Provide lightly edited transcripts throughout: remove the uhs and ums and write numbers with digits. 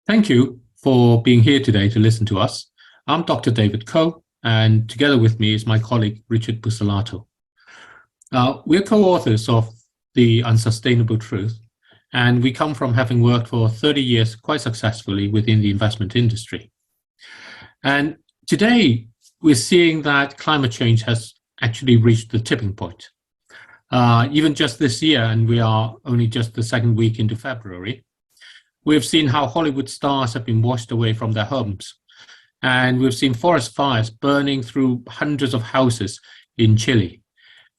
Thank you for being here today to listen to us. I'm Dr. David Coe, and together with me is my colleague, Richard Buccellato. We're co-authors of The Unsustainable Truth, and we come from having worked for 30 years quite successfully within the investment industry. And today, we're seeing that climate change has actually reached the tipping point. Even just this year, and we are only just the second week into February, we've seen how Hollywood stars have been washed away from their homes. And we've seen forest fires burning through hundreds of houses in Chile,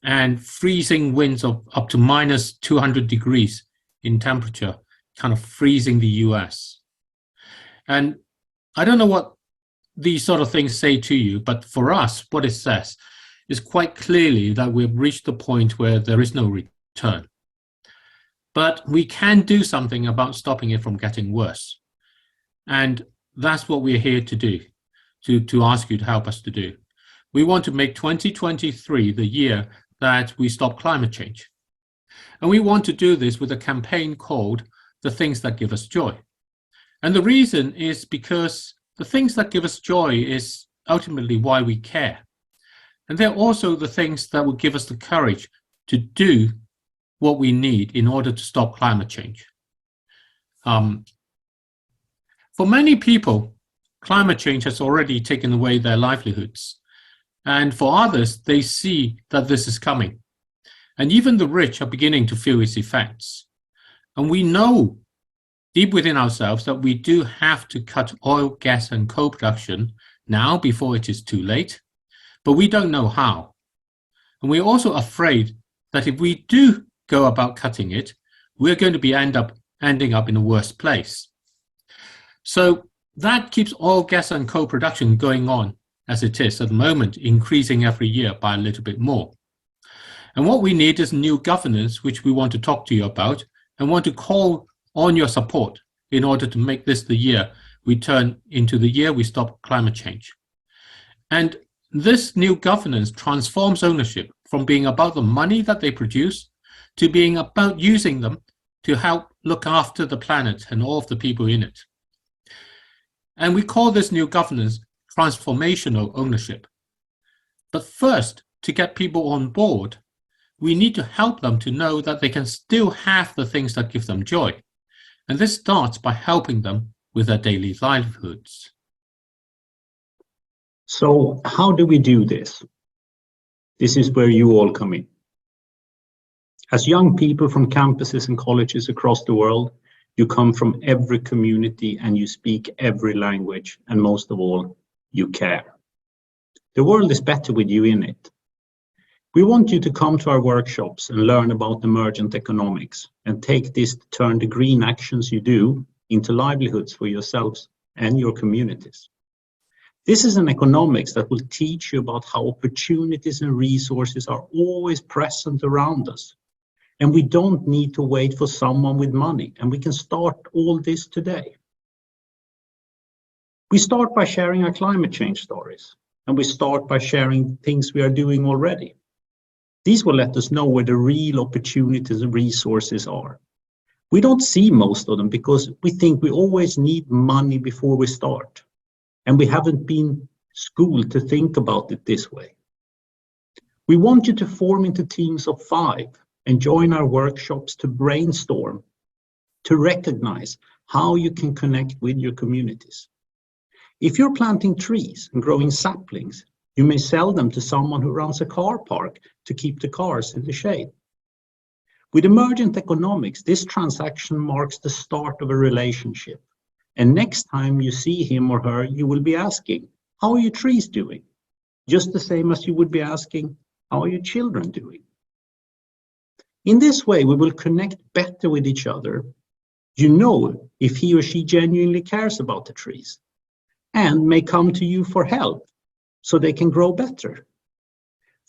and freezing winds of up to minus 200 degrees in temperature, kind of freezing the US. And I don't know what these sort of things say to you, but for us, what it says is quite clearly that we've reached the point where there is no return. But we can do something about stopping it from getting worse. And that's what we're here to do, to ask you to help us to do. We want to make 2023 the year that we stop climate change. And we want to do this with a campaign called The Things That Give Us Joy. And the reason is because the things that give us joy is ultimately why we care. And they're also the things that will give us the courage to do what we need in order to stop climate change. For many people, climate change has already taken away their livelihoods. And for others, they see that this is coming. And even the rich are beginning to feel its effects. And we know deep within ourselves that we do have to cut oil, gas, and coal production now before it is too late, but we don't know how. And we're also afraid that if we do go about cutting it, we're going to be ending up in a worse place. So that keeps oil, gas, and coal production going on as it is at the moment, increasing every year by a little bit more. And what we need is new governance, which we want to talk to you about and want to call on your support in order to make this the year we turn into the year we stop climate change. And this new governance transforms ownership from being about the money that they produce to being about using them to help look after the planet and all of the people in it. And we call this new governance transformational ownership. But first, to get people on board, we need to help them to know that they can still have the things that give them joy. And this starts by helping them with their daily livelihoods. So how do we do this? This is where you all come in. As young people from campuses and colleges across the world, you come from every community and you speak every language, and most of all, you care. The world is better with you in it. We want you to come to our workshops and learn about emergent economics and take this to turn the green actions you do into livelihoods for yourselves and your communities. This is an economics that will teach you about how opportunities and resources are always present around us. And we don't need to wait for someone with money, and we can start all this today. We start by sharing our climate change stories, and we start by sharing things we are doing already. These will let us know where the real opportunities and resources are. We don't see most of them because we think we always need money before we start, and we haven't been schooled to think about it this way. We want you to form into teams of 5 and join our workshops to brainstorm, to recognize how you can connect with your communities. If you're planting trees and growing saplings, you may sell them to someone who runs a car park to keep the cars in the shade. With emergent economics, this transaction marks the start of a relationship. And next time you see him or her, you will be asking, how are your trees doing? Just the same as you would be asking, how are your children doing? In this way, we will connect better with each other. You know if he or she genuinely cares about the trees and may come to you for help so they can grow better.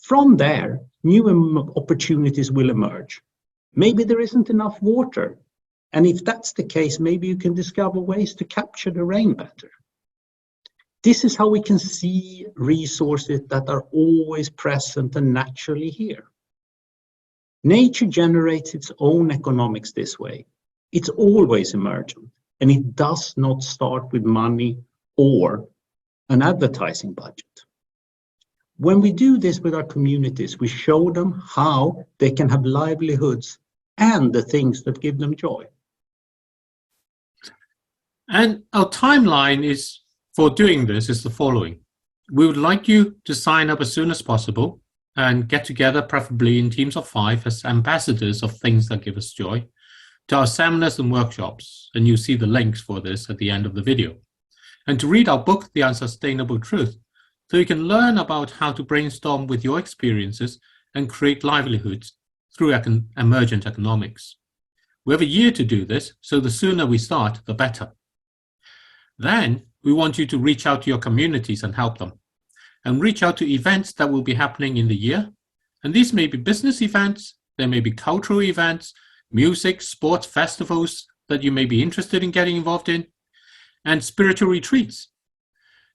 From there, new opportunities will emerge. Maybe there isn't enough water. And if that's the case, maybe you can discover ways to capture the rain better. This is how we can see resources that are always present and naturally here. Nature generates its own economics this way. It's always emergent. and it does not start with money or an advertising budget. When we do this with our communities, we show them how they can have livelihoods and the things that give them joy. And our timeline for doing this is the following. We would like you to sign up as soon as possible and get together, preferably in teams of 5, as ambassadors of things that give us joy, to our seminars and workshops. And you see the links for this at the end of the video. And to read our book, The Unsustainable Truth, so you can learn about how to brainstorm with your experiences and create livelihoods through emergent economics. We have a year to do this, so the sooner we start, the better. Then we want you to reach out to your communities and help them, and reach out to events that will be happening in the year. And these may be business events, there may be cultural events, music, sports, festivals that you may be interested in getting involved in, and spiritual retreats.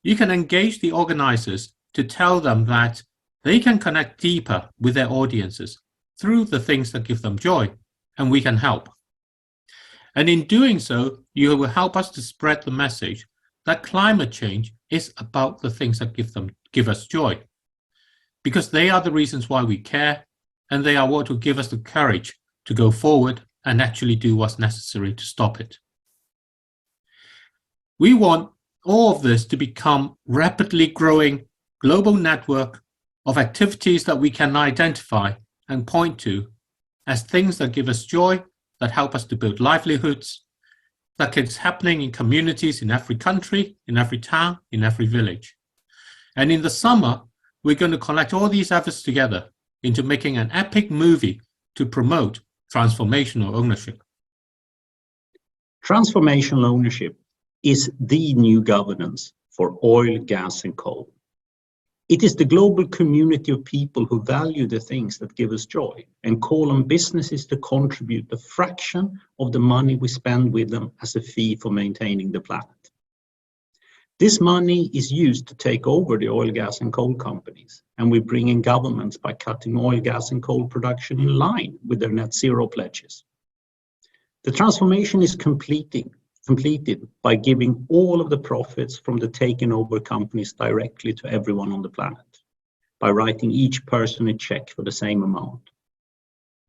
You can engage the organizers to tell them that they can connect deeper with their audiences through the things that give them joy, and we can help. And in doing so, you will help us to spread the message that climate change is about the things that give us joy, because they are the reasons why we care, and they are what will give us the courage to go forward and actually do what's necessary to stop it. We want all of this to become rapidly growing global network of activities that we can identify and point to as things that give us joy, that help us to build livelihoods, that is happening in communities in every country, in every town, in every village. And in the summer, we're going to collect all these efforts together into making an epic movie to promote transformational ownership. Transformational ownership is the new governance for oil, gas, and coal. It is the global community of people who value the things that give us joy and call on businesses to contribute a fraction of the money we spend with them as a fee for maintaining the planet. This money is used to take over the oil, gas, and coal companies, and we bring in governments by cutting oil, gas, and coal production in line with their net zero pledges. The transformation is completed by giving all of the profits from the taken over companies directly to everyone on the planet, by writing each person a check for the same amount.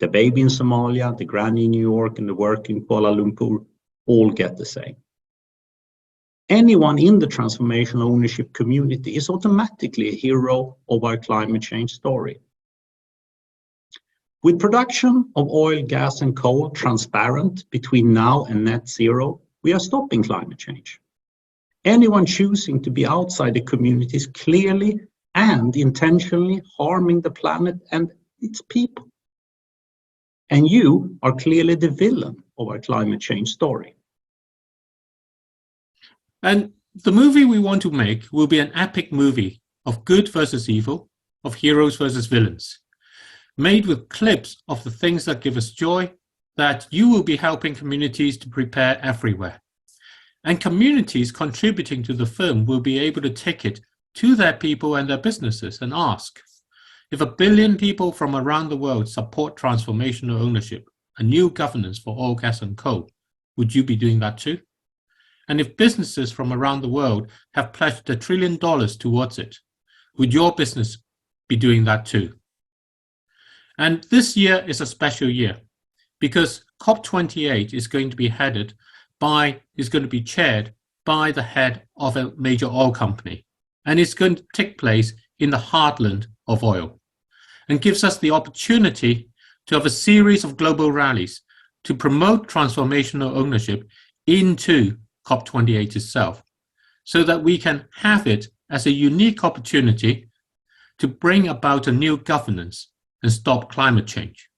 The baby in Somalia, the granny in New York, and the worker in Kuala Lumpur all get the same. Anyone in the transformational ownership community is automatically a hero of our climate change story. With production of oil, gas, and coal transparent between now and net zero, we are stopping climate change. Anyone choosing to be outside the community is clearly and intentionally harming the planet and its people. And you are clearly the villain of our climate change story. And the movie we want to make will be an epic movie of good versus evil, of heroes versus villains, made with clips of the things that give us joy, that you will be helping communities to prepare everywhere. And communities contributing to the film will be able to take it to their people and their businesses and ask, if 1 billion people from around the world support transformational ownership, a new governance for oil, gas, and coal, would you be doing that too? And if businesses from around the world have pledged $1 trillion towards it, would your business be doing that too? And this year is a special year because COP28 is going to be chaired by the head of a major oil company. And it's going to take place in the heartland of oil and gives us the opportunity to have a series of global rallies to promote transformational ownership into COP28 itself, so that we can have it as a unique opportunity to bring about a new governance and stop climate change.